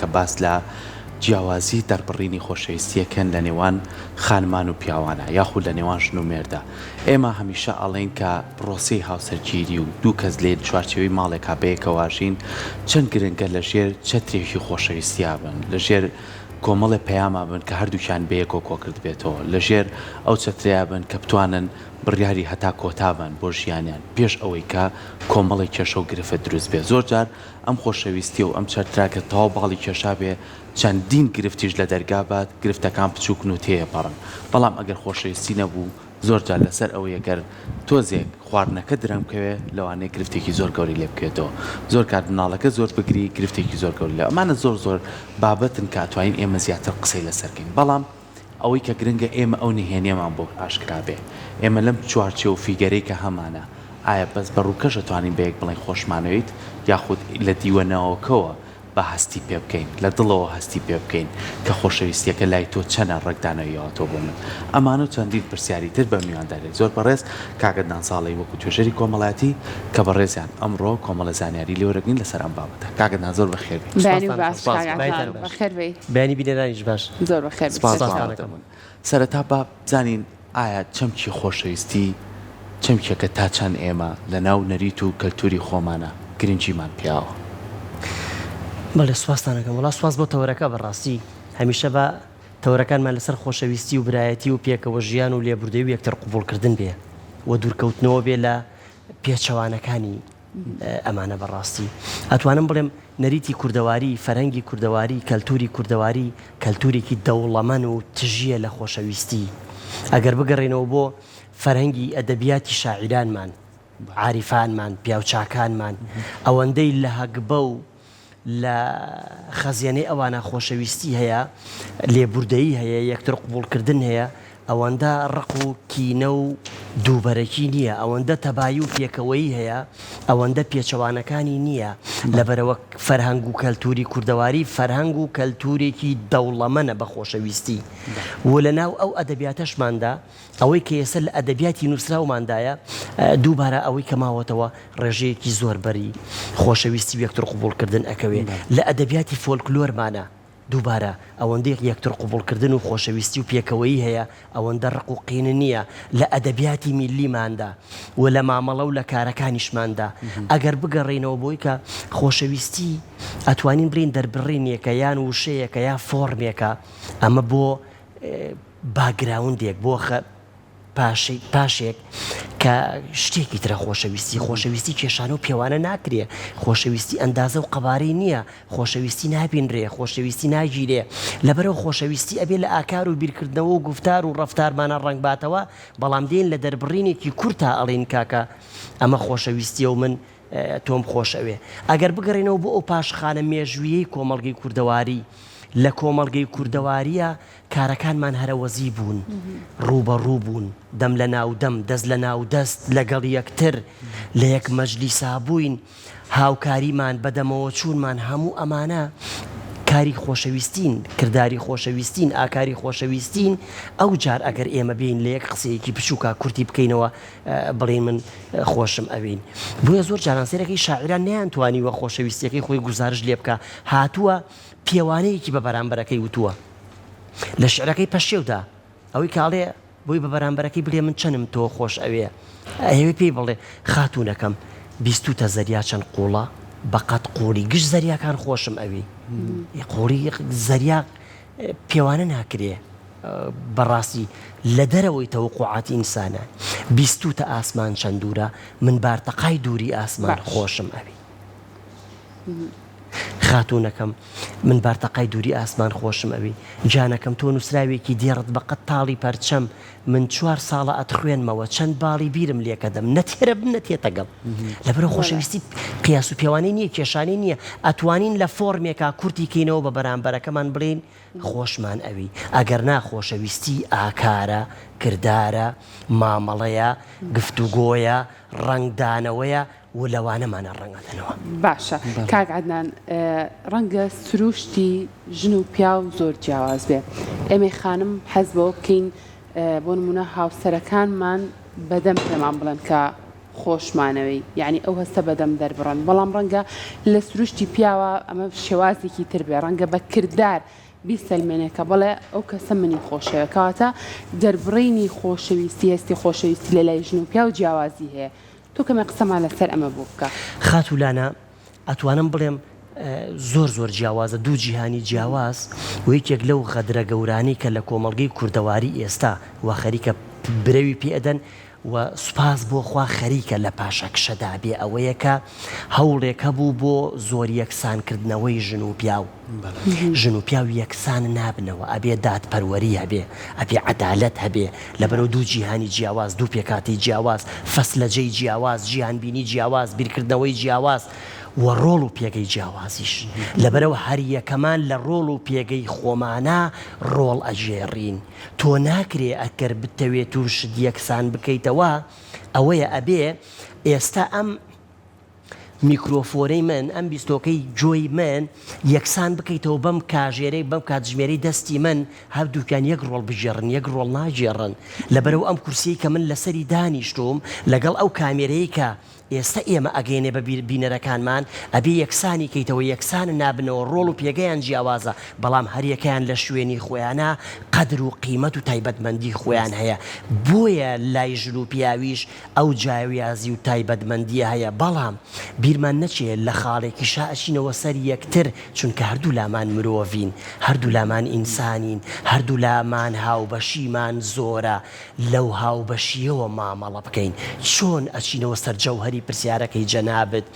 کە باس لە جیاوازی دەربڕینی خۆشەویستیەکەن لە نێوان خانمان و پیاوانە یاخود لە نێوان ژن و مێردە. ئێمە هەمیشە ئەڵێن کە پرۆسی هاوسەرگیری و دوو کەس لێ چوارچێوەی ماڵێکا بەیەکەوەژین چەند گرنگە لەژێر چەترێکی خۆشەویستیا بن، لەژێر کۆمەڵی پەیاما بن کە هەردووکیان بەیەکۆ کۆ کرد بێتەوە، لەژێر ئەو چەتریا بن کە بتوانن بڕیاری هەتا کۆتابن بۆ ژیانیان پێش ئەوەی کە کۆمەڵی کێشە و گرفە دروست بێ. زۆر جار ئەم خۆشەویستی و ئەم چەتراکە تەواو باڵی کێشا بێ چەندین گرفتیش لە دەرگابات گرفتەکان بچووکن و تێپەڕن. بەڵام ئەگەر خۆشەویستی نەبوو زۆر جار لەسەر ئەوەی ئەگەر تۆزێک خواردنەکە درەمکەوێ لەوانەیە گرفتێکی زۆر گەوری لێ بکێتەوە. زۆر کات مناڵەکە زۆر بگری گرفتێکی زۆر گەوری لێ. ئەمانە زۆر بابەتن کە ئەتوانین ئێمە زیاتر قسەی لەسەرکەین. بەڵام ئەوەی کە گرنگە ئێمە ئەو نهێنیەمان بۆ ئاشکرا بێ. ئێمە لەم چوارچێ و فیگەرەی کە هەمانە ئایا بەس بە ڕووکەش دەتوانین بەیەک بڵێن خۆشمانەوەیت یاخود لە دیوەنەوەکەوە بە هەستی پێ بکەین لە دڵەوە هەستی پێ بکەین کە خۆشەویستیەکە لای تۆ چەنە ڕێکدانەوەیەوە تۆ بۆ من. ئەمانە چەندین پرسیاری تر بە میواندارێت. زۆر بەڕێز کاگەدان ساڵی وەکو توێژەری کۆمەڵایەتی کە بەڕێزیان ئەمڕۆ کۆمەڵە زانیاری لێوەرەگرین لەسەر ئەم بابەتە. کاگەدان زۆر بەخێر بەیانی بینێرانیش باش زۆر بەخێر. سەرەتا بزانین ئایا چەمکی خۆشەویستی چەمکێکە تا چەند ئێمە لە ناو نەریت و کەلتوری خۆمانە گرنگیمان پیاوە. بەڵێ سوپاسانەکەم وڵا سواز بۆ تەوەرەکە بەڕاستی هەمیشە بە تەوەرەکانمان لەسەر خۆشەویستی و برایەتی و پێکەوە ژیان و لێبوردەی و یەکتر قوبوڵکردن بێ و دوورکەوتنەوە بێ لە پێچەوانەکانی ئەمانە بەڕاستی. ئەتوانم بڵێم نەریتی کوردەواری فەرەنگی کوردەواری کەلتوری کوردەواری کەلتورێکی دەوڵەمەن و تژیە لە خۆشەویستی. ئەگەر بگەڕێنەوە بۆ فەرهەنگی ئەدەبیاتی شاعیرانمان عاریفانمان پیاوچاکانمان ئەوەندەی لە هەگبە و لە خەزیێنەی ئەوانە خۆشەویستی هەیە لێبوردەیی هەیە یەکتر قوبوڵکردن هەیە ئەوەندە ڕق و کینە و دووبەرەکی نییە ئەوەندە تەبایی و پێکەوەی هەیە ئەوەندە پێچەوانەکانی نییە لەبەرەوە فەرهەنگ و کەلتوری کوردەواری فەرهەنگ و کەلتورێکی دەوڵەمەنە بە خۆشەویستی و لە ناو ئەو ئەدەبیاتەشماندا ئەوەی کە ئێستا لە ئەدەبیاتی نووسراوماندایە دووبارە ئەوەی کە ماوەتەوە ڕێژەیەکی زۆر بەری خۆشەویستی یەکتر قوبوڵکردن ئەکەوێ لە ئەدەبیاتی فۆلکلۆرمانە دووبارە ئەوەندەی یەکتر قوبوڵکردن و خۆشەویستی و پێکەوەی هەیە ئەوەندە ڕق و قین نییە لە ئەدەبیاتی میلیماندا و لە مامەڵە و لە کارەکانیشماندا. ئەگەر بگەڕێنەوە بۆی کە خۆشەویستی ئەتوانین برین دەربڕینێکە یان وشەیەکە یا فۆرمێکە ئەمە بۆ باگراوندێک بۆ پاشێک کە شتێکی ترە خۆشەویستی کێشانە و پێوانە ناکرێ خۆشەویستی ئەندازە و قەبارەی نییە خۆشەویستی نابینرێ خۆشەویستی ناگیرێ لەبەرەوە خۆشەویستی ئەبێ لە ئاکار و بیرکردنەوە و گفتار و ڕەفتارمانە ڕنگ باتەوە بەڵام دێن لە دەربڕینێکی کورتا ئەڵێن کاکە ئەمە خۆشەویستیە و من تۆم خۆشەوێ. ئەگەر بگەڕێنەوە بۆ ئەو پاشخانە مێژویەی کۆمەڵگەی کوردەواری لە کۆمەڵگەی کوردەواریە کارەکانمان هەرەوەزی بوون ڕوبەڕوو بوون دەم لە ناودەم دەست لە ناودەست لەگەڵ یەکتر لە یەک مەجلیسا بووین هاوکاریمان بەدەمەوە چوونمان هەموو ئەمانە کاری خۆشەویستین کردداری خۆشەویستین ئاکاری خۆشەویستین ئەو جار ئەگەر ئێمە بین لە یەک قسەیەکی بچووکە کورتی بکەینەوە بڵێن من خۆشم ئەوین بۆیە زۆر جارانسێرەکەی شاعران نەیانتوانیوە خۆشەویستیەکەی خۆی گوزارش لێ بکە هاتووە پیاوانەیەکی بە بەرامبەرەکەی وتووە لە شعرەکەی پەشێودا ئەوەی کاڵێ بۆی بە بەرامبەرەکەی بڵێ من چەنم تۆ خۆش ئەوێ ئەوێ پێی بڵێ خاتوونەکەم بیستوتە زەریا چەند قوڵە بەقەت قوڵی گشت زەریاکان خۆشم ئەوی قوڵی زەریا پێوانە ناکرێ بەڕاستی لە دەرەوەی تەوقعاتی ئینسانە بیستوتە ئاسمان چەند دوورە من بارتەقای دووری ئاسمان خۆشم ئەوی خاتوونەکەم من بارتەقای دووری ئاسمان خۆشم ئەوی جانەکەم تۆ نووسراوێکی دێڕت بەقەت تاڵی پەرچەم من 4 ساڵە ئەتخوێنمەوە چەند باڵی بیرم لێکەدەم نەتێرە بم نەتێتەگەڵ لەبەرە خۆشەویستی قیاس و پێوانەی نییە کێشانەی نییە ئەتوانین لە فۆرمێکا کورتی کەینەوە بە بەرامبەرەکەمان بڵێن خۆشمان ئەوی ئەگەر ناخۆشەویستی ئاکارە کردارە مامەڵەیە گفتوگۆیە ڕنگدانەوەیە و لەوانەمانە ڕەنگەدەنەوە. باشە کاک عەدنان ڕەنگە سروشتی ژن و پیا و زۆر جیاواز بێ ئێمە خانم حەز بەوە بکەین بۆ نمونە هاوسەرەکانمان بەدەم پێمان بڵێن کە خۆشمانەوەی یعنی ئەو هەستە بەدەم دەربڕن بەڵام ڕەنگە لە سروشتی پیاوە ئەمە شێوازێکی تر بێ ڕەنگە بە کردار بیسەلمێنێکە بڵێ ئەو کەسە منی خۆشەوە کەواتە دەربڕینی خۆشەویستی هەستی خۆشەویستی لە لای ژن و پیا و جیاوازی هەیە تۆ کەمە قسەمان لەسەر ئەمە بۆ بکە خاتولانە ئەتوانم بڵێم زۆر جیاوازە دوو جیهانی جیاواز و یەکێک لەو غەدرە گەورانی کە لە کۆمەڵگەی کوردەواری ئێستا و خەریکە برەوی پێدەن و سوپاس بۆ خوا خەریکە لە پاشە کشەدا بێ ئەوەیە کە هەوڵێک هەبوو بۆ زۆر یەکسانکردنەوەی ژن و پیاو ژن و پیاو یەکسان نابنەوە ئەبێ دادپەروەری هەبێ ئەبێ عەدالەت هەبێ لەبەرەوە دوو جیهانی جیاواز دوو پێکاتی جیاواز فەسلەجەی جیاواز ژیانبینی جیاواز بیرکردنەوەی جیاواز و ڕۆڵ و پێگەی جیاوازیش لەبەرەوە هەر یەکەمان لە ڕۆڵ و پێگەی خۆمانە ڕۆڵ ئەژێڕین تۆ ناکرێ ئەگەر بتەوێت و شت یەکسان بکەیتەوە ئەوەیە ئەبێ ئێستا ئەم میکرۆفۆرەی من ئەم بیستۆکەی جۆی من یەکسان بکەیتەوە بەم کاژێرەی بەم کاتژمێری دەستی من هەردووکیان یەک ڕۆڵ بژێڕن یەک ڕۆڵ ناژێڕن لەبەرەوە ئەم کورسی کە من لەسەری دانیشتوم لەگەڵ ئەو کامێرەیە کە ئێستا ئێمە ئەگەینێ بە بینەرەکانمان ئەبێ یەکسانی کەیتەوە یەکسان نابنەوە ڕۆڵ و پێگەیان جیاوازە بەڵام هەریەکەیان لە شوێنی خۆیانە قەدر و قیمەت و تایبەتمەندی خۆیان هەیە بۆیە لای ژن و پیاویش ئەو جیاوازی و تایبەتمەندیە هەیە بەڵام بیرمان نەچێت لە خاڵێکی شائچینەوە سەر یەکتر چونکە هەردوو لامان مرۆڤین هەردوو لامان ئینسانین هەردوو لامان هاوبەشیمان زۆرە لەو هاوبەشیەوە مامەڵە بکەین چۆن ئەچینەوە سەر جەوهەری پرسیارەکەی جەنابەت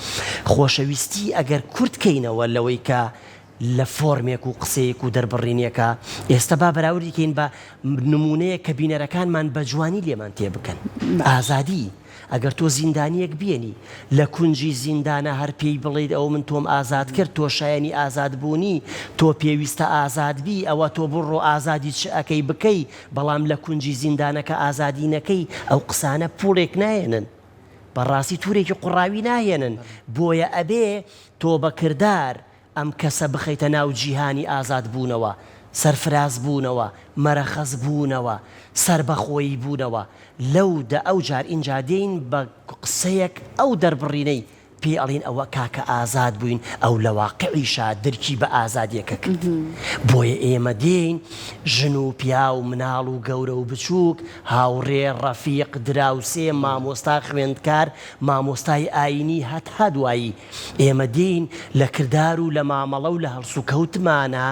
خۆشەویستی ئەگەر کورتکەینەوە لەوەی کە لە فۆرمێک و قسەیەک و دەربڕینیەکە ئێستا با بەراوردی کەین بە نمونەیە کە بینەرەکانمان بە جوانی لێمان تێ بکەن ئازادی ئەگەر تۆ زیندانیەک بێنی لە کونجی زیندانە هەر پێی بڵێیت ئەو من تۆم ئازاد کرد تۆ شایانی ئازادبوونی تۆ پێویستە ئازادبی ئەوە تۆ بڕۆ ئازادی چ ئەەکەی بکەی بەڵام لە کونجی زیندانەکە ئازادی نەکەی ئەو قسانە پوڵێک نایەنن بەڕاستی تورێکی قوڕاوی نایەنن بۆیە ئەبێ تۆ بەکردار ئەم کەسە بخەیتە ناو جیهانی ئازاد بوونەوە سەرفراز بوونەوە مەرەخەز بوونەوە سربەخۆیی بوونەوە لەو دە ئەو جار ئینجا دێین بە قسەیەک ئەو دەربڕینەی پێ ئەڵین ئەوە کاکە ئازاد بووین ئەو لە واقعیشا دەرکی بە ئازادیەکە کرد بۆیە ئێمە دێین ژن و پیا و مناڵ و گەورە و بچووک هاوڕێ ڕەفیق دراوسێ مامۆستا خوێندکار مامۆستای ئاینی هەتا دوایی ئێمە دێین لە کردار و لە مامەڵە و لە هەڵسوکەوتمانە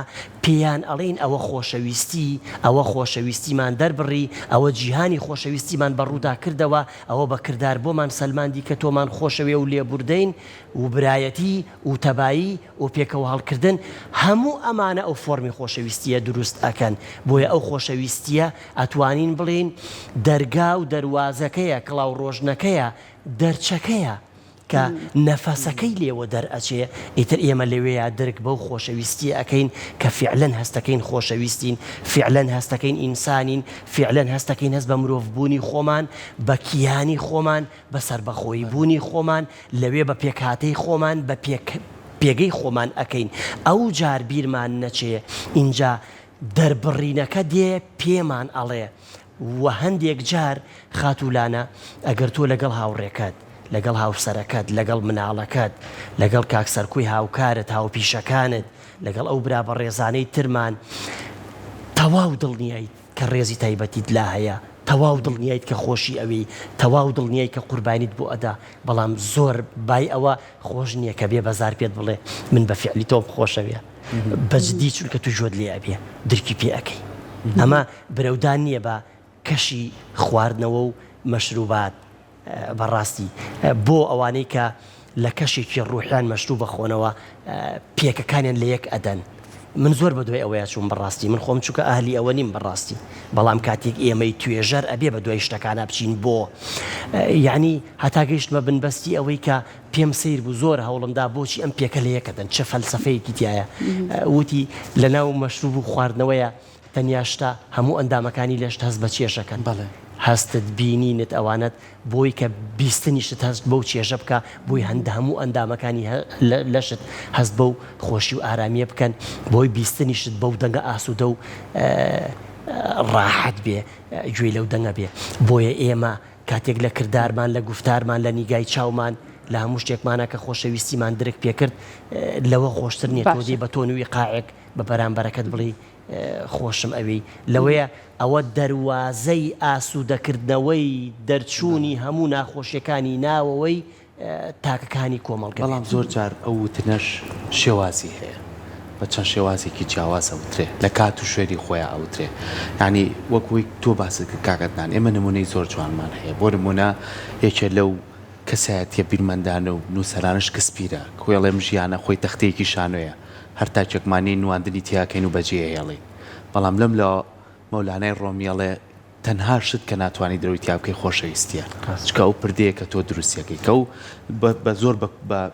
پێیان ئەڵێن ئەوە خۆشەویستی ئەوە خۆشەویستیمان دەربڕی ئەوە جیهانی خۆشەویستیمان بەڕوودا کردەوە ئەوە بە کردار بۆمان سەلماندی کە تۆمان خۆشەوێ و لێبوردەین و برایەتی و تەبایی و پێکەوە هەڵکردن هەموو ئەمانە ئەو فۆرمی خۆشەویستیە دروست ئەکەن بۆیە ئەو خۆشەویستیە ئەتوانین بڵێن دەرگا و دەروازەکەیە کڵاو ڕۆژنەکەیە دەرچەکەیە کە نەفەسەکەی لێوە دەرئەچێ ئیتر ئێمە لەوەیە درک بەو خۆشەویستی ئەەکەین کە فعلەن هەستەکەین خۆشەویستین فعلەن هەستەکەین ئینسانین فعلەن هەستەکەین هەست بە مرۆڤبوونی خۆمان بە کیانی خۆمان بە سربەخۆیی بوونی خۆمان لەوێ بە پێکهاتەی خۆمان بە پێگەی خۆمان ئەەکەین ئەو جار بیرمان نەچێ اینجا دەربڕینەکە دێ پێمان ئەڵێ و هەندێک جار خاتولانە ئەگەر تۆ لەگەڵ هاوڕێکەت لەگەڵ هاوسەرەکەت لەگەڵ مناڵەکەت لەگەڵ کاکسەرکوی هاوکارت هاوپیشەکانت لەگەڵ ئەو برا بە ڕێزانەی ترمان تەواو دڵنیایت کە ڕێزی تایبەتیت لا هەیە تەواو دڵنیایت کە خۆشی ئەوەی تەواو دڵنیای کە قوربانیت بۆ ئەدا بەڵام زۆر بای ئەوە خۆش نییە کە بێ بەزار پێت بڵێ من بە فعلی تۆم خۆشەوێ بەجددی چونکە تو جۆت لێ ئەبێ درکی پێ ئەەکەی ئەمە برەودان نییە بە کەشی خواردنەوە و مەشروبات بەڕاستی بۆ ئەوانەی کە لە کەشێکی ڕوحیان مەشروب بەخۆنەوە پێکەکانیان لە یەک ئەدەن من زۆر بە دوای ئەوەیە چوون بەڕاستی من خۆم چووکە ئاهلی ئەوە نیم بەڕاستی بەڵام کاتێک ئێمەی توێژەر ئەبێ بە دوای شتەکانە بچین بۆ یعنی هەتا گەیشتمە بنبەستی ئەوەی کە پێم سیر بوو زۆر هەوڵمدا بۆچی ئەم پێکە لە یەکەدەن چه فەلسەفەیەکی تایە وتی لەناو مەشروب و خواردنەوەیە تەنیا شتە هەموو ئەندامەکانی لەشت هەست بە چێشەکەن هەستت بینینت ئەوانت بۆی کە بیستنیشت هەست بەو چێژە بکە بۆی هەندە هەموو ئەندامەکانی لەشت هەست بەو خۆشی و ئارامیە بکەن بۆی بیستنیشت بەو دەنگە ئاسوودە و ڕاحەت بێ گوێ لەو دەنگە بێ بۆیە ئێمە کاتێک لە کردارمان لە گفتارمان لە نیگای چاومان لە هەموو شتێکمانە کە خۆشەویستیمان درک پێکرد لەوە خۆشتر نیە تۆ دێ بە تۆ نوێی قاعێک بە بەرامبەرەکەت بڵی خۆشم ئەوەی لەوەیە ئەوە دەواازەی ئاسوودەکردنەوەی دەرچوونی هەموو ناخۆشیەکانی ناوەوەی تاکەکانی کۆمەڵگە بەڵام زۆر جار ئەو وتنەش شێوازی هەیە بە چەند شێوازێکی جیاواز ئەوترێ لە کات و شوێری خۆیان ئەوترێ ینی وەکوی تۆ باست کاکەتنان ئێمە نمونەی زۆر جوانمان هەیە بۆ نمونە یەکێ لەو کەسایەتیە بیرمەندانە و نووسەرانش کەسپیرە کوێڵێم ژیانە خۆی تەختەیەکی شانۆیە هەر تاچێکمانی نواندنی تیاکەین و بەجێ هێڵێ بەڵام لەم لە مەولانای ڕۆمیەڵێ تەنها شت کە ناتوانانی دەروی تیا بکەی خۆشەویستیە چکە ئەو پردەیە کە تۆ دروستیەکەی کە و بە زۆر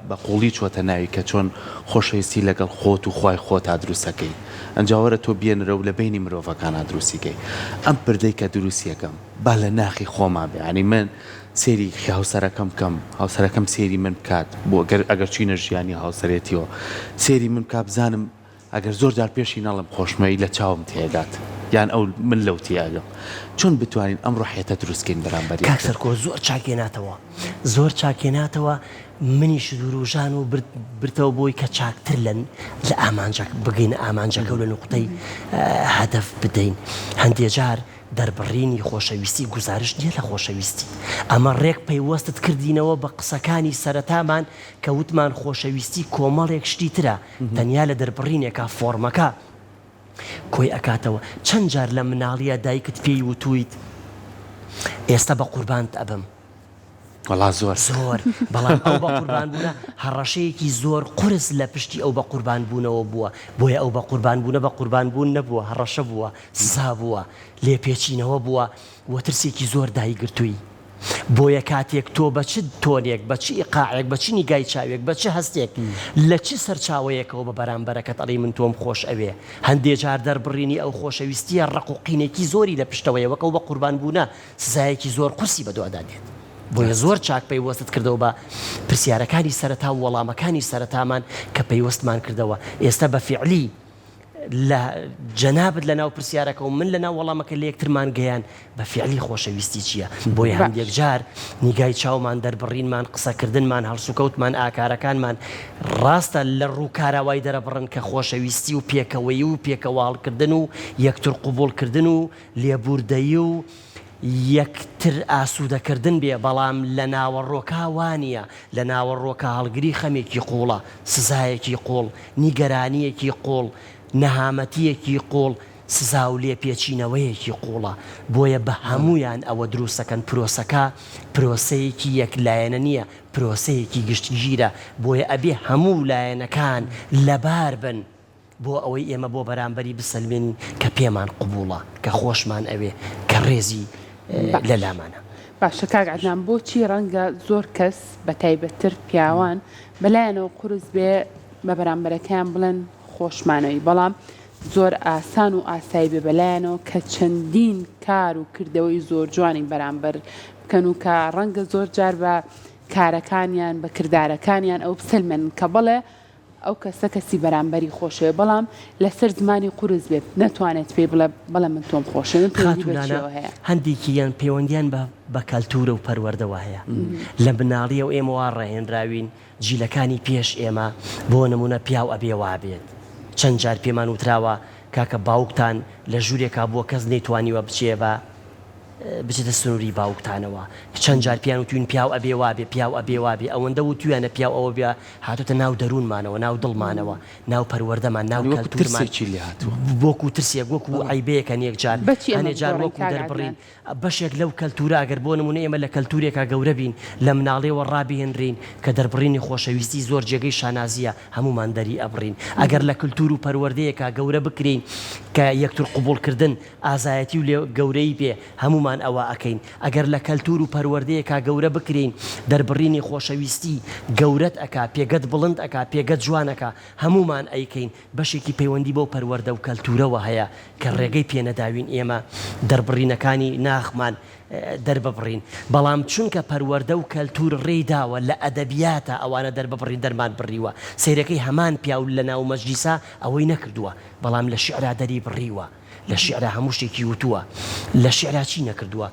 بە قوڵی چۆتە ناوی کە چۆن خۆشەویستی لەگەڵ خۆت و خی خۆ تا دروستەکەی ئەنجاوەرە تۆ بێنرە و لە بینی مرۆڤەکانە دروستیکەی ئەم پردەی کە دروستیەکەم با لە ناخی خۆمان بێ ینی من سێری هاوسەرەکەم کەم هاوسەرەکەم سێری من بکات بۆ ئەگەر چینە ژیانی هاوسەرێتیەوە سێری من کا بزانم ئەگەر زۆر جار پێشی نەڵم خۆشمەوی لە چاوم تێدات یان ئەو من لەو تیاگەم چۆن بتوانین ئەم ڕۆحێتە دروستکەین بەرامبەری کاکسەرکۆ زۆر چاکێناتەوە زۆر چاکێناتەوە منیش دووروژان و برتەوە بۆی کە چاکتر لە ئامانجەک بگەین ئامانجەکە و لە نقطەی هەدەف بدەین هەندێک جار دەربڕینی خۆشەویستی گزارش نییە لە خۆشەویستی ئەمە ڕێک پەیوەستت کردینەوە بە قسەکانی سەرەتامان کە وتمان خۆشەویستی کۆمەڵێک شتی ترە تەنیا لە دەربڕینێکە فۆرمەکە کۆی ئەکاتەوە چەند جار لە مناڵیە دایکت پێی وتویت ئێستا بە قوربانت ئەبم وەڵا زۆر بەڵام ئەو بە قوربان بوونە هەڕەشەیەکی زۆر قرس لە پشتی ئەو بە قوربان بوونەوە بووە بۆیە ئەو بە قوربان بوونە بە قوربان بوون نەبووە هەڕەشە بووە سزا بووە لێپێچینەوە بووە وەترسێکی زۆر دایگرتووی بۆیە کاتێک تۆ بە چ تۆنێک بە چی ئیقاعێک بە چی نیگای چاوێک بە چه هەستێک لە چی سەرچاوەیەکەوە بە بەرامبەرەکەت ئەڵێ من تۆم خۆش ئەوێ هەندێک جار دەربڕینی ئەو خۆشەویستیە ڕقوقینێکی زۆری لە پشتەوەیە وەکەو بە قوربان بوونە سزایەکی زۆر قورسی بەدوادادێت بۆیە زۆر چاک پەیوەستت کردەوە بە پرسیارەکانی سەرەتا و وەڵامەکانی سەرەتامان کە پەیوەستمان کردەوە ئێستا بە فیعلی لە جەنابەت لە ناو پرسیارەکە و من لە ناو وەڵامەکە لە یەکترمان گەیان بە فیعلی خۆشەویستی چییە بۆیە هەندێک جار نیگای چاومان دەربڕینمان قسەکردنمان هەڵسوکەوتمان ئاکارەکانمان ڕاستە لە ڕووکاراوای دەرەبڕن کە خۆشەویستی و پێکەوەی و پێکەواڵکردن و یەکتر قوبوڵکردن و لێبوردەیی و یەکتر ئاسوودەکردن بێ بەڵام لە ناوەڕۆکا وانە لە ناوەڕۆکە هەڵگری خەمێکی قوڵە سزایەکی قوڵ نیگەرانیەکی قوڵ نەهامەتیەکی قوڵ سزا و لێپێچینەوەیەکی قوڵە بۆیە بە هەمویان ئەوە دروستەکەن پرۆسەکە پرۆسەیەکی یەکلایەنە نییە پرۆسەیەکی گشتگیرە بۆیە ئەبێ هەموو لایەنەکان لەبار بن بۆ ئەوەی ئێمە بۆ بەرامبەری بسەلمێنین کە پێمان قبوڵە کە خۆشمان ئەوێ کە ڕێزی لە لامانە باشە کاک عەدنان بۆچی ڕەنگە زۆر کەس بە تایبەتتر پیاوان بەلایەنەوە قورس بێ بە بەرامبەرەکەیان بڵێن خۆشمانەوەی بەڵام زۆر ئاسان و ئاسایی بێ بەلایەنەوە کە چەندین کار و کردەوەی زۆر جوانی بەرامبەر بکەن و کە ڕەنگە زۆر جار بە کارەکانیان بە کردارەکانیان ئەو بسەلمێن کە بڵێ ئەو کەسە کەسی بەرامبەری خۆشەوە بەڵام لەسەر زمانی قورس بێت نەتوانێت پێ بڵێ بەڵێ من تۆم خۆشە هەیە هەندێکیان پەیوەندیان بە کەلتورە و پەروەردەوە هەیە لە بناڵیە و ئێمە وا ڕاهێنراوین جیلەکانی پێش ئێمە بۆ نمونە پیاو ئەبێ وابێت چەند جار پێمان وتراوە کاکە باوکتان لە ژوورێکا بووە کەس نەیتوانیوە بچێ بە بچێتە سنووری باوکتانەوە چەند جار پیان وتوین پیاو ئەبێ وابێ پیاو ئەبێ وابێ ئەوەندە وتویانە پیاو ئەوە بێ هاتوتە ناو دەروونمانەوە ناو دڵمانەوە ناو پەروەردەمان ناو کەلتورمانچی لێ هاتووە بۆکو ترسێک وەکو عیبەیەکە نێک جار هەنێ جار وەکو دەربڕین بەشێک لەو کەلتورە ئەگەر بۆ نمونە ئێمە لە کەلتورێکا گەورە بین لە مناڵێەوە ڕابهێنرین کە دەربڕینی خۆشەویستی زۆر جێگەی شانازیە هەمومان دەری ئەبڕین ئەگەر لە کەلتور و پەروەردەیەکا گەورە بکرین کە یەکتر قوبوڵکردن ئازایەتی و لێ گەورەی بێ هەمومان ئەوە ئەکەین ئەگەر لە کەلتور و پەروەردەیەکا گەورە بکرین دەربڕینی خۆشەویستی گەورەت ئەکا پێگەت بڵند ئەکا پێگەت جوانەکە هەمومان ئەیکەین بەشێکی پەیوەندی بۆ پەروەردە و کەلتورەوە هەیە کە ڕێگەی پێنەداوین ئێمە دەربڕینەکانی ناخمان دەرببڕین بەڵام چونکە پەروەردە و کەلتور ڕێداوە لە ئەدەبیاتە ئەوانە دەرببڕین دەرمان بڕیوە سیرەکەی هەمان پیاو لە ناو مەجلیسا ئەوەی نەکردووە بەڵام لە شیعرا دەری بڕیوە لە شیعرا هەموو شتێکی وتووە لە شیعرا چی نەکردووە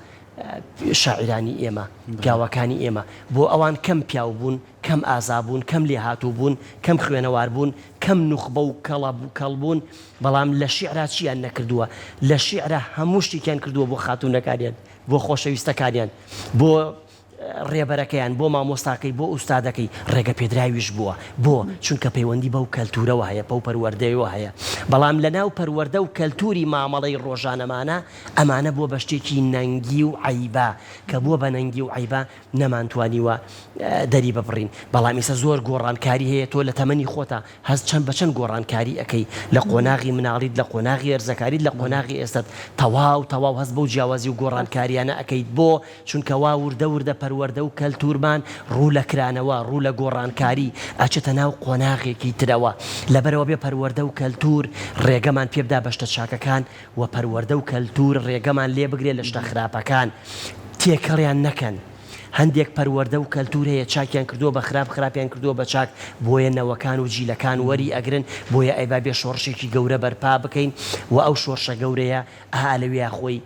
شاعرانی ئێمە پیاوەکانی ئێمە بۆ ئەوان کەم پیاو بوون کەم ئازا بوون کەم لێهاتوو بوون کەم خوێنەوار بوون کەم نوخبە و کەڵ بوون بەڵام لە شیعرا چیان نەکردووە لە شیعرا هەموو شتێکیان کردووە بۆ خاتوونەکانیان بۆ خۆشەویستەکانیان بۆ ڕێبەرەکەیان بۆ مامۆستاکەی بۆ ئوستادەکەی ڕێگە پێدراویش بووە بۆ چونکە پەیوەندی بەو کەلتورەوە هەیە بەو پەروەردەیەوە هەیە بەڵام لە ناو پەروەردە و کەلتوری مامەڵەی ڕۆژانەمانە ئەمانە بۆ بە شتێکی نەنگی و عیبا کە بووە بە نەنگی و عیبا نەمانتوانیوە دەری ببڕین بەڵام ئێستا زۆر گۆڕانکاری هەیە تۆ لە تەمەنی خۆتە هەست چەند بە چەند گۆڕانکاری ئەەکەی لە قۆناغی مناڵیت لە قۆناغی ئەرزەکاریت لە قۆناغی ئێستت تەواو هەست بەو جیاوازی و گۆڕانکاریانە ئەەکەیت بۆ چونکە وا وردە پەروەردە و کەلتورمان ڕوو لە کرانەوە ڕوو لە گۆڕانکاری ئەچێتە ناو قۆناغێکی ترەوە لەبەرەوە بێ پەروەردە و کەلتور ڕێگەمان پێبدا بە شتە چاکەکان و پەروەردە و کەلتور ڕێگەمان لێ بگرێت لە شتە خراپەکان تێکەڵیان نەکەن هەندێک پەروەردە و کەلتور هەیە چاکیان کردووە بە خراپیان کردووە بە چاک بۆیە نەوەکان و جیلەکان وەری ئەگرن بۆیە ئەیبا بێ شۆڕشێکی گەورە بەرپا بکەین و ئەو شۆڕشە گەورەیە ئالەویە خۆی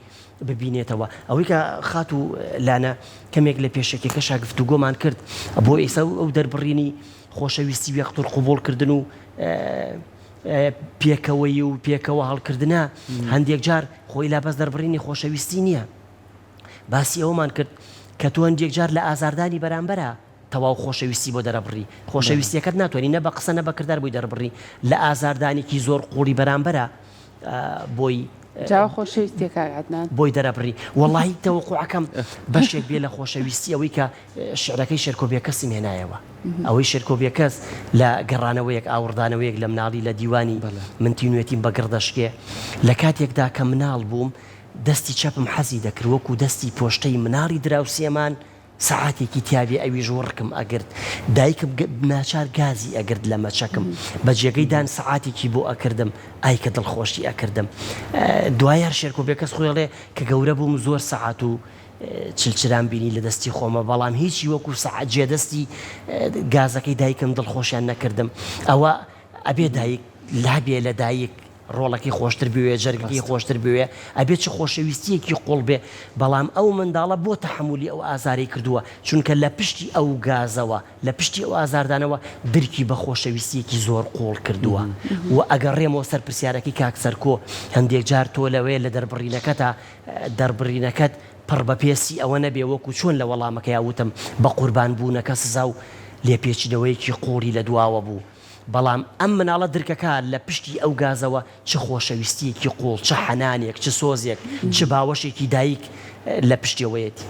ببینێتەوە ئەوەی کە خات و لانە کەمێک لە پێشێکێکە شاگفتوگۆمان کرد بۆ ئێستا ئەو دەربڕینی خۆشەویستی وەختور قوبوڵکردن و پێکەوەی و پێکەوە هەڵکردنە هەندێک جار خۆی لا بەس دەربڕینی خۆشەویستی نییە باسی ئەومان کرد کە تۆ هەندێک جار لە ئازاردانی بەرامبەرە تەواو خۆشەویستی بۆ دەرەبڕی خۆشەویستیەکەت ناتوانانی نە بە قسە نە بەکردار بۆی دەربڕی لە ئازاردانێکی زۆر قوڵی بەرامبەرە بۆی جاوە خۆشەویستی کاگاتنان بۆی دەرەبڕی وەڵی تەوەقوعەکەم بەشێک بێ لە خۆشەویستی ئەوەی کە شعرەکەی شێرکۆبێکەسی هێنایەوە ئەوەی شێرکۆبێکەس لە گەڕانەوەیەک ئاوردانەوەیەک لە مناڵی لە دیوانی منتینوێتیم بەگردەشکێ لە کاتێکدا کە مناڵ بووم دەستی چەپم حەزی دەکرد وەکو دەستی پۆشتەی مناڵی دراوسێمان سەعاتێکی تیاوی ئەوی ژۆڕکم ئەگرت دایکم ناچار گازی ئەگرت لە مەچەکم بە جێگەیدان سەعاتێکی بۆ ئەکردم ئای کە دڵخۆشی ئەکردم دوای هەر شێرکۆبێکەس خۆڵێ کە گەورە بووم زۆر سەعات و چلچران بینی لە دەستی خۆمە بەڵام هیچی وەکو سەعات جێدەستی گازەکەی دایکم دڵخۆشیان نەکردم ئەوە ئەبێ دایک لابێ لە دایک ڕۆڵەکەی خۆشتر بوێ جەرگی خۆشتر بوێ ئەبێت چ خۆشەویستیەکی قوڵ بێ بەڵام ئەو منداڵە بۆ تەحملی ئەو ئازاری کردووە چونکە لە پشتی ئەو گازەوە لە پشتی ئەو ئازاردانەوە درکی بە خۆشەویستیەکی زۆر قوڵ کردووە و ئەگەڕێمەوە سەر پرسیارەکەی کاکسەرکۆ هەندێک جار تۆ لەوەیە لە دەربڕینەکەتە دەربڕینەکەت پڕ بە پێسی ئەوە نەبێ وەکو چۆن لە وەڵامەکەی وتم بە قوربان بوونەکە سزا و لێپێچینەوەیەکی قوڵی لە دواوە بوو بەڵام ئەم مناڵە درکەکە لە پشتی ئەو گازەوە چ خۆشەویستیەکی قوڵ چ حەنانێک چ سۆزێک چ باوەشێکی دایک لە پشتیەوەیەتی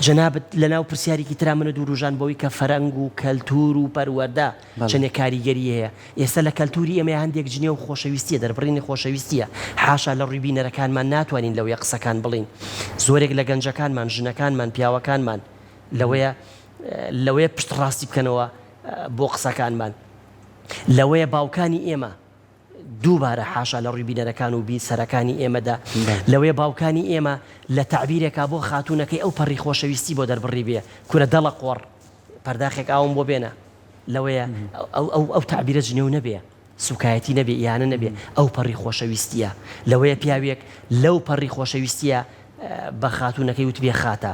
جەنابەت لە ناو پرسیارێکی ترا منە دووروژان بەوەی کە فەرەنگ و کەلتور و پەروەردە چەندێک کاریگەری هەیە ئێستا لە کەلتوری ئێمە هەندێک جنێ و خۆشەویستیە دەربڕینی خۆشەویستیە حاشا لە ڕووی بینەرەکانمان ناتوانین لەوەیە قسەکان بڵین زۆرێک لە گەنجەکانمان ژنەکانمان پیاوەکانمان لەوەیە پشت ڕاستی بکەنەوە بۆ قسەکانمان لەوەیە باوکانی ئێمە دووبارە حاشا لە ڕووی بینەرەکان و بیسەرەکانی ئێمەدا لەوەیە باوکانی ئێمە لە تعبیرێکا بۆ خاتوونەکەی ئەو پەڕی خۆشەویستی بۆ دەربڕی بێ کورە دەڵە قۆڕ پەرداخێک ئاوم بۆ بێنە لەوەیە ئەو تعبیرە جنێو نەبێ سوکایەتی نەبێ یانە نەبێ ئەو پەڕی خۆشەویستیە لەوەیە پیاوێک لەو پەڕی خۆشەویستیە بە خاتوونەکەی وت بێ خاتە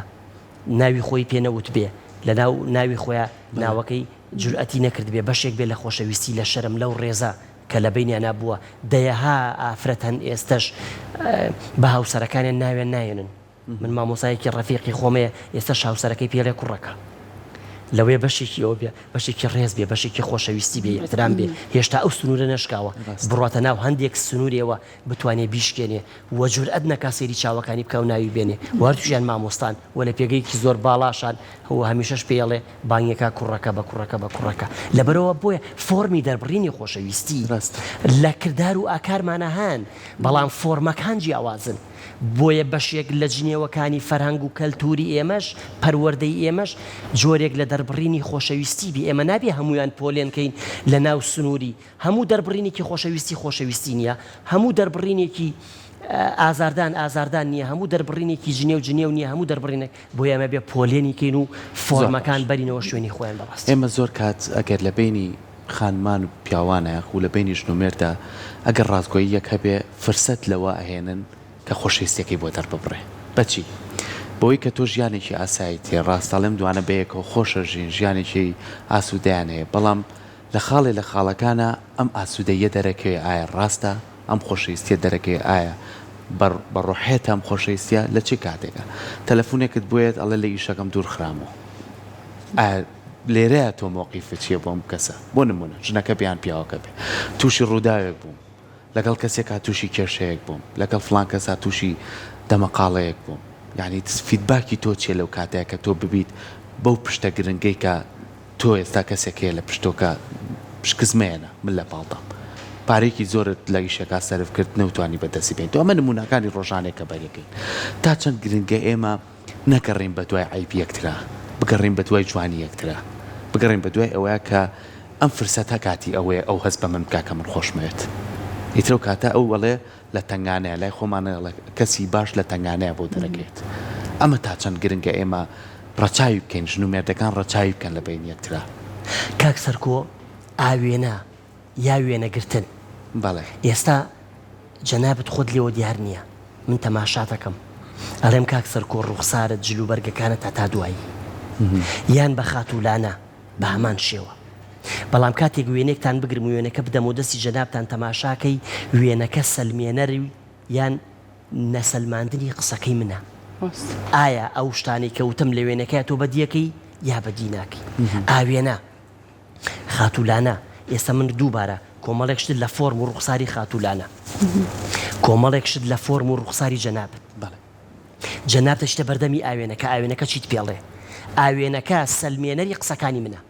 ناوی خۆی پێ نەوت بێ لە ناو ناوی خۆیان ناوەکەی جورئەتی نەکرد بێ بەشێک بێ لە خۆشەویستی لە شەرم لەو ڕێزە کە لە بینیان نبووە دەیەها ئافرەت هەن ئێستش بە هاوسەرەکانیان ناوێن نایێنن من مامۆسایەکی ڕەفیقی خۆمەیە ئێستا هاوسەرەکەی پێڵێ کوڕەکە لەوەیە بەشێکی ئەو بێ بەشێکی ڕێز بێ بەشێکی خۆشەویستی بێ احترام بێ هێشتا ئەو سنوورە نەشکاوە بڕاتە ناو هەندێک سنوورێەوە بتوانێت بیشکێنێ و جورئەت نەکا سەیری چاوەکانی بکە و ناوی بێنێ وەرتوژیان مامۆستان و لە پێگەیەکی زۆر باڵاشان هەوە هەمیشەش پێڵێ بانگێکا کوڕەکە بە کوڕەکە بە کوڕەکە لەبەرەوە بۆیە فۆرمی دەربڕینی خۆشەویستی لە کردار و ئاکارمانە هەن بەڵام فۆرمەکان جیاوازن بۆیە بەشێک لە جنێوەکانی فەرهەنگ و کەلتوری ئێمەش پەروەردەی ئێمەش جۆرێک لە دەربڕینی خۆشەویستی بی ئێمە نابێ هەمویان پۆلێنکەین لە ناو سنووری هەموو دەربڕینێکی خۆشەویستی نییە هەموو دەربڕینێکی ئازاردان نییە هەموو دەربڕینێکی جنێ و جنێ و نییە هەموو دەربڕینێک بۆ ئێمە بێ پۆلێنی کەین و فۆرمەکان بەرینەوە شوێنی خۆیان بەڕاست ئێمە زۆر کات ئەگەر لە بینی خانمان و پیاوانە و لە بینی ژنومێردا ئەگەر ڕاستگۆیی یەک هەبێ فرسەت لەوە ئەهێنن کە خۆشەویستیەکەی بۆ دەرببڕێ بەچی بۆی کە تۆ ژیانێکی ئاسایی تێ ڕاستەڵێم دوانە بەیەکەوە خۆشە ژین ژیانێکی ئاسوودەیان هەیە بەڵام لە خاڵەکانە ئەم ئاسوودەیە دەرەکەوێ ئایا ڕاستە ئەم خۆشەویستیە دەرەکەی ئایا بەڕۆحێت ئەم خۆشەویستیە لە چی کاتێکە تەلەفۆنێکت بۆیێت ئەڵێ لە ئیشەکەم دوور خرامەوە لێرەیە تۆ مۆقیفت چییە بۆم کەسە بۆ نمونە ژنەکە بیان پیاوەکە بێ تووشی ڕووداوێک بووم لەگەڵ کەسێکا تووشی کێشەیەک بووم لەگەڵ فلان کەسا تووشی دەمەقاڵەیەک بووم یعنی فیدباکی تۆ چێ لەو کاتەیە کە تۆ ببیت بەو پشتە گرنگەی کە تۆ ئێستا کەسێکەیە لە پشتۆکە پشکزمێنە من لە پاڵتام پارێکی زۆرت لە ئیشەکە سەرف کرد نەوتوانی بەدەستی بین تۆ ئەمە نمونونەکانی ڕۆژانێکە بەریەکەین تا چەند گرنگە ئێمە نەکەڕین بە دوای عیبی یەکترا بگەڕین بە دوای جوانی یەکترا بگەڕین بە دوای ئەوەیە کە ئەم فرسەتە کاتی ئەوەیە ئەو هەست بە من بکە کە من خۆشمێت ئیترە کاتە ئەو وەڵێ لە تنگانەیە لای خۆمانە کەسی باش لە تنگانەیە بۆ دەرەکەیت ئەمە تا چەند گرنگە ئێمە ڕەچاوی بکەین ژن و مێردەکان ڕەچاوی بکەن لە بین یەکترا کاک سەرکۆ ئاوێنە یا وێنەگرتن بەڵێ ئێستا جەنابەت خۆت لێوە دیار نییە من تەماشاتەکەم ئەڵێم کاک سەرکۆ ڕوخسارت جلوبەرگەکانت تا دوایی یان بە خاتوولانە بە هەمان شێوە بەڵام کاتێک وێنێکتان بگرم و وێنەکە بدەم و دەستی جەنابتان تەماشاکەی وێنەکە سەلمێنەری یان نەسەلماندنی قسەکەی منە ئایا ئەو شتانی کەوتم لە وێنەکەی تۆ بەدیەکەی یا بەدی ناکەی ئاوێنە خاتوولانە ئێستا من دووبارە کۆمەڵێک شت لە فۆرم و ڕوخساری خاتوولانە کۆمەڵێک شت لە فۆرم و ڕوخساری جەنابت جەناب دەشتە بەردەمی ئاوێنەکە ئاوێنەکە چیت پێڵێ ئاوێنەکە سەلمێنەری قسەکانی منە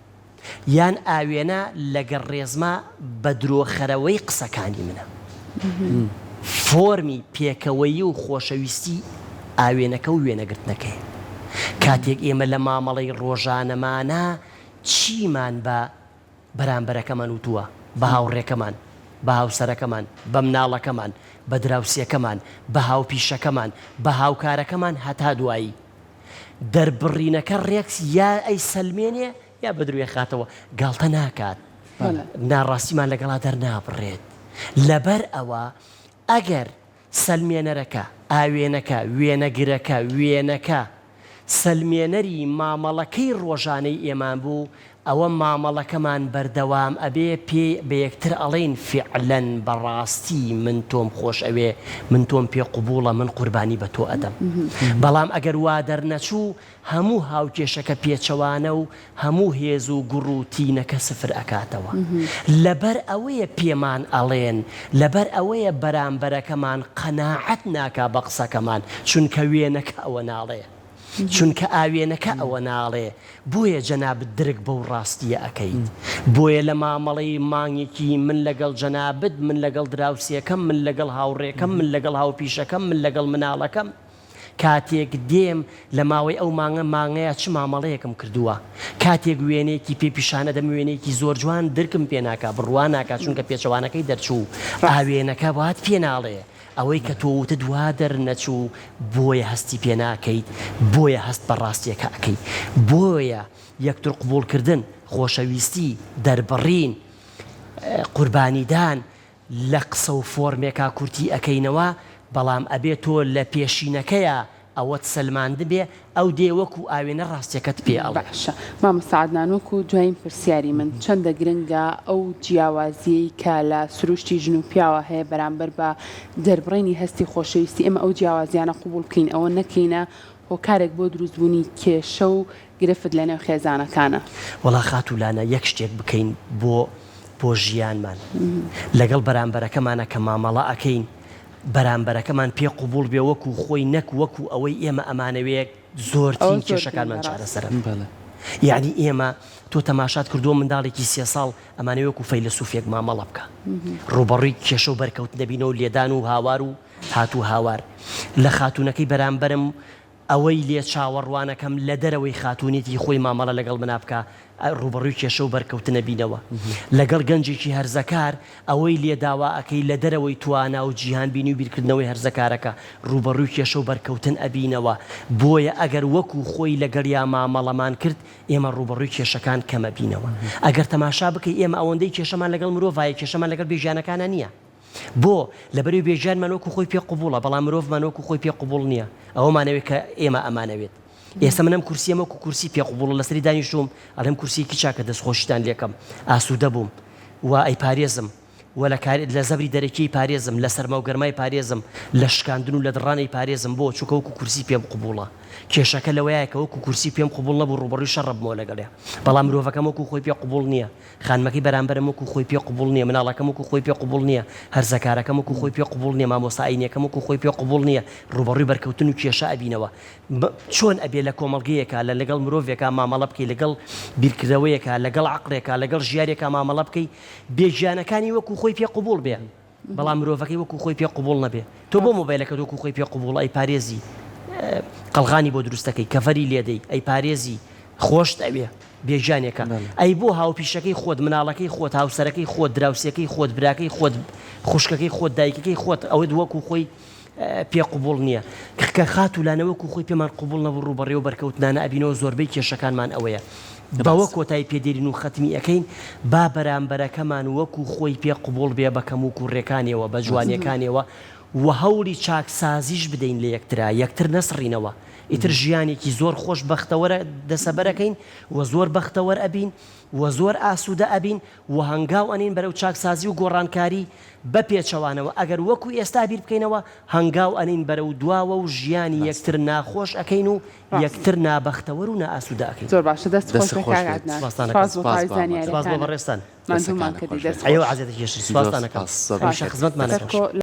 یان ئاوێنە لەگەڕ ڕێزمە بە درۆخەرەوەی قسەکانی منە فۆرمی پێکەوەیی و خۆشەویستی ئاوێنەکە و وێنەگرتنەکەی کاتێک ئێمە لە مامەڵەی ڕۆژانەمانە چیمان بە بەرامبەرەکەمان وتووە بە هاوڕێکەمان بە هاوسەرەکەمان بە مناڵەکەمان بە دراوسێکەمان بە هاوپیشەکەمان بە هاوکارەکەمان هەتا دوایی دەربڕینەکە ڕێکس یا ئەی سەلمێنێ یا بەدروێ خاتەوە گاڵتە ناکات ناڕاستیمان لەگەڵا دەرنابڕێت لەبەر ئەوە ئەگەر سەلمێنەرەکە ئاوێنەکە وێنەگرەکە وێنەکە سەلمێنەری مامەڵەکەی ڕۆژانەی ئێمان بوو ئەوە مامەڵەکەمان بەردەوام ئەبێ پێ بە یەکتر ئەڵێن فعلەن بەڕاستی من تۆم خۆش ئەوێ من تۆم پێ قوبوڵە من قوربانی بە تۆ ئەدەم بەڵام ئەگەر وا دەرنەچوو هەموو هاوکێشەکە پێچەوانە و هەموو هێز و گوڕ و تینەکە سفر ئەکاتەوە لەبەر ئەوەیە پێمان ئەڵێن لەبەر ئەوەیە بەرامبەرەکەمان قەناعەت ناکا بە قسەکەمان چونکە وێنەکە ئەوە ناڵێ چونکە ئاوێنەکە ئەوە ناڵێ بۆیە جەنابەت درک بەو ڕاستیە ئەەکەیت بۆیە لە مامەڵەی مانگێکی من لەگەڵ جەنابەت من لەگەڵ دراوسێکەم من لەگەڵ هاوڕێکەم من لەگەڵ هاوپیشەکەم من لەگەڵ مناڵەکەم کاتێک دێم لە ماوەی ئەو مانگەیە چ مامەڵەیەکم کردووە کاتێک وێنێکی پێپیشانە دەم وێنێکی زۆر جوان درکم پێ ناکا بڕوان ناکات چونکە پێچەوانەکەی دەرچوو ئاوێنەکە بات پێ ناڵێ ئەوەی کە تۆوتە دوا دەرنەچوو بۆیە هەستی پێ ناکەیت بۆیە هەست بە ڕاستیەکە ئەەکەیت بۆیە یەکتر قبولکردن خۆشەویستی دەربڕین قوربانیدان لە قسە و فۆرمێکا کورتی ئەەکەینەوە بەڵام ئەبێت تۆ لە پێشینەکەیە ئەوەت سەلماند بێ ئەو دێوەکو ئاوێنە ڕاستیەکەت پێ ئەڵێ مامەساعدنانوەکو دوایین پرسیاری من چەندە گرنگە ئەو جیاوازیەی کە لە سروشتی ژن و پیاوە هەیە بەرامبەر بە دەربڕینی هەستی خۆشەویستی ئێمە ئەو جیاوازیانە قوبول بکەین ئەوە نەکەینە هۆکارێک بۆ دروستبوونی کێشە و گرفت لە نێو خێزانەکانە وەڵا خاتوولانە یەک شتێک بکەین بۆ ژیانمان لەگەڵ بەرامبەرەکەمانە کە مامەڵە ئەەکەین بەرامبەرەکەمان پێ قوبول بێ وەکو خۆی نەک وەکو ئەوەی ئێمە ئەمانەوێت زۆرترین کێشەکانمان چارەسەرە یعنی ئێمە تۆ تەماشات کردووە منداڵێکی 3 ساڵ ئەمانەوە وەکو فەیلسوفێک مامەڵە بکە ڕوبەڕووی کێشە و بەرکەوت دەبینەوە لێدان و هاوار و هاتوو هاوار لە خاتوونەکەی بەرامبەرم ئەوەی لێ چاوەڕوانەکەم لە دەرەوەی خاتونێتی خۆی مامەڵە لەگەڵ منا بکە ڕوبەڕووی کێشە و بەرکەوتنە بینەوە لەگەڵ گەنجێکی هەرزەکار ئەوەی لێ داوا ئەەکەی لە دەرەوەی توانا و جیهان بینی و بیرکردنەوەی هەرزەکارەکە ڕوبەڕووی کێشە و بەرکەوتن ئەبینەوە بۆیە ئەگەر وەکو خۆی لەگەڵیا مامەڵەمان کرد ئێمە ڕوبەڕووی کێشەکان کەمە بینەوە ئەگەر تەماشا بکەی ئێمە ئەوەندەی کێشەمان لەگەڵ مرۆڤایە کێشەمان لەگەڵ بێژیانەکانە نییە بۆ لەبەری بێژیانمانۆکو خۆی پێ قوبوڵە بەڵام مرۆڤمانۆکو خۆی پێ قوبوڵ نییە ئەوەمانەوێت کە ئێمە ئەمانەوێت ئێستا منم کورسیەمەکو کورسی پێ قوبوڵ لەسەری دانیشتوم ئەڵێم کورسیکی چاکە دەستخۆشیتان لێکم ئاسوودە بووم و ئەی پارێزم و لە زەبری دەرەکی پارێزم لە سەرما و گەرمای پارێزم لە شکاندن و لە دڕانەی پارێزم بۆ چووکە وەکو کورسی پێم قوبوڵە کێشەکە لەوەیە کە وەکو کورسی پێم قوبوڵ نەبوو ڕوبەڕووی شەڕبمەوە لەگەڵێ بەڵام مرۆڤەکەم وەکو خۆی پێ قوبوڵ نییە خانمەکەی بەرامبەرم وەکو خۆی پێ قوبوڵ نییە مناڵەکەم وەکو خۆی پێ قوبوڵ نییە هەرزەکارەکەم وەکو خۆی پێ قوبوڵ نییە مامۆستاعینەکەم وەکو خۆی پێ قوبوڵ نییە ڕوبەڕووی بەرکەوتن و کێشە ئەبینەوە چۆن ئەبێ لە کۆمەڵگەیەکە لە لەگەڵ مرۆڤێکە مامەڵە بکەی لەگەڵ بیرکردەوەیەکە لەگەڵ عەقڵێکە لەگەڵ ژیارێکە مامەڵە بکەی بێژیانەکانی وەکو خۆی پێ قوبوڵ بێ بەڵام مرۆڤەکەی وەکو خۆی پێ قوبوڵ نەبێ تۆ بۆ مۆبایلەکە وەکو خۆی پێ قوبوڵ ئەی پارێزی قەڵغانی بۆ دروستەکەی کەڤەری لێدەی ئەی پارێزی خۆشت ئەوێ بێژانێکە ئەی بۆ هاوپیشەکەی خۆت مناڵەکەی خۆت هاوسەرەکەی خۆت دراوسەکەی خۆت براکەی خۆت خوشکەکەی خۆت دایکەکەی خۆت ئەوەی وەکو خۆی پێ قوبوڵ نییە کە خات ولانەوەکو خۆی پێمان قوبوڵ نەبوو ڕوبەڕێ و بەرکەوتنانە ئەبینەوە زۆربەی کێشەکانمان ئەوەیە بەوە کۆتایی پێدێرین و خەتمی ئەەکەین با بەرامبەرەکەمان وەکو خۆی پێ قوبوڵ بێ بەکەم و کوڕێکانیەوە بە جوانیەکانیەوە و هەوڵی چاکسازیش بدەین لە یەکترا یەکتر نەسڕینەوە ئیتر ژیانێکی زۆر خۆش بەختەوەرە دەسەبەرەکەین و زۆر بەختەوەر ئەبین و زۆر ئاسوودە ئەبین و هەنگاو ئەنین بەرەو چاکسازی و گۆڕانکاری بە پێچەوانەوە ئەگەر وەکو ئێستا بیر بکەینەوە هەنگاو ئەنین بەرەو دواوە و ژیانی یەکتر ناخۆش ئەەکەین و یەکتر نابەختەوەر و نائاسوودە ئەەکەین زۆر باشە دەست بەڕێستان ئەیوە عەزیەتە کێشی سوپاسدانەکەم خزمەتمانەکەم